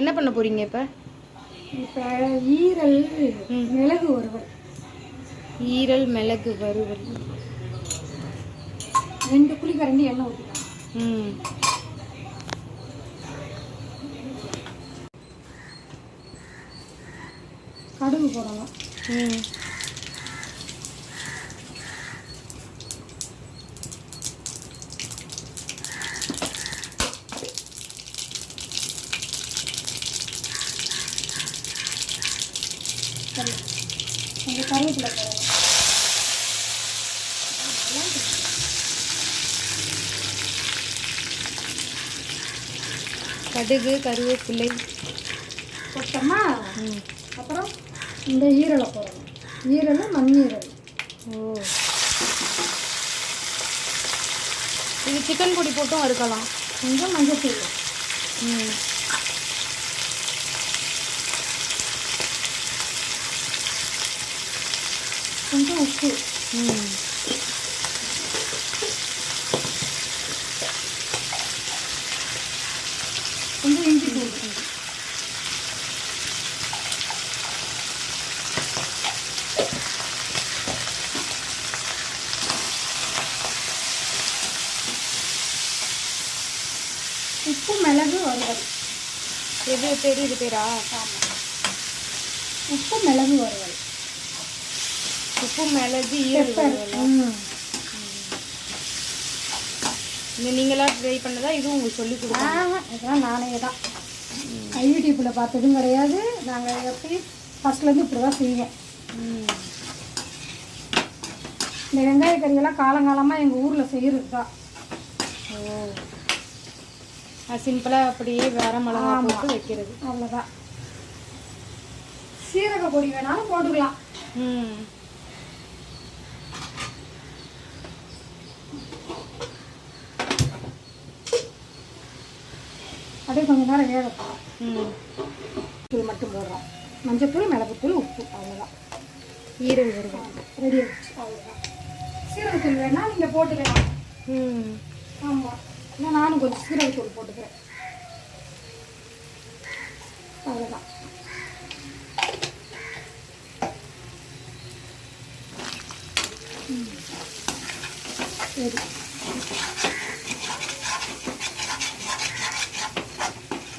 என்ன பண்ண போறீங்க இப்போ? இப்போ ஈரல் மிளகு வறுவல். ஈரல் மிளகு வறுவல். 2 குழிக்கரண்டி எண்ணெய் ஊற்றிக்கலாம். கடுகு போடலாம். கொஞ்சம் கருவேப்பிலை போடலாம். கடுகு கருவேப்பிலை போட்டோமா அப்புறம் இந்த ஈரலை போடணும். ஈரல் மண்ணீரல். ஓ, இது சிக்கன் பொடி போட்டும் வறுக்கலாம். கொஞ்சம் மஞ்சத்தூள். கொஞ்சம் உப்பு. கொஞ்சம் இஞ்சி தூள். உப்பு மிளகு வறுவல். எது பேர்? இது பேரா? உப்பு மிளகு வறுவல். உப்பு மிளகு ஈரல் வறுவல். நீங்களா ட்ரை பண்ணதா? இதுவும் உங்களுக்கு சொல்லி கொடுத்தாங்க? இதெல்லாம் நானே தான். யூடியூப்பில் பார்த்ததும் கிடையாது. நாங்கள் எப்படி ஃபஸ்ட்லேருந்து இப்படி தான் செய்வோம். இந்த வெங்காய கறியெல்லாம் காலங்காலமாக எங்கள் ஊரில் செய்கிறது தான். ஓ, சிம்பிளாக அப்படியே வேற மிளகா போட்டு வைக்கிறது, அவ்வளோதான். சீரக பொடி வேணாலும் போட்டுக்கலாம். அப்படியே கொஞ்சம் நேரம் வேகட்டும். தூள் மட்டும் போடுறோம். மஞ்சத்தூள், மிளகுத்தூள், உப்பு, அவ்வளோதான். ஈரல் வருவோம் ரெடி ஆகிடுச்சு. அவ்வளோதான். சீரகத்தூள் வேணால் நீங்கள் போட்டுக்கலாம். ஆமாம், இல்லை நானும் கொஞ்சம் சீரகத்தூள் போட்டுக்கிறேன். அவ்வளோதான். சரி,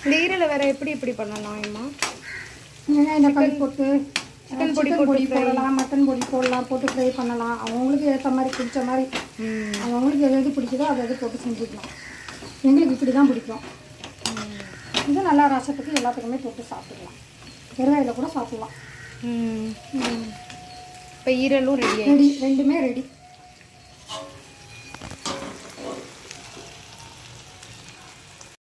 இந்த ஈரலை வேற எப்படி எப்படி பண்ணலாம்? இந்த கறி போட்டு சிக்கன் பொடி போடலாம், மட்டன் பொடி போடலாம், போட்டு ஃப்ரை பண்ணலாம். அவங்களுக்கு ஏற்ற மாதிரி பிடிச்ச மாதிரி அவங்களுக்கு எது எது பிடிக்குதோ அதை எது போட்டு செஞ்சுக்கலாம். எங்களுக்கு இப்படி தான் பிடிக்கும். இது நல்லா ரசத்துக்கு எல்லாத்துக்குமே போட்டு சாப்பிடலாம். வெறுவாயில் கூட சாப்பிடலாம். இப்போ ஈரலும் ரெடி. ரெண்டுமே ரெடி.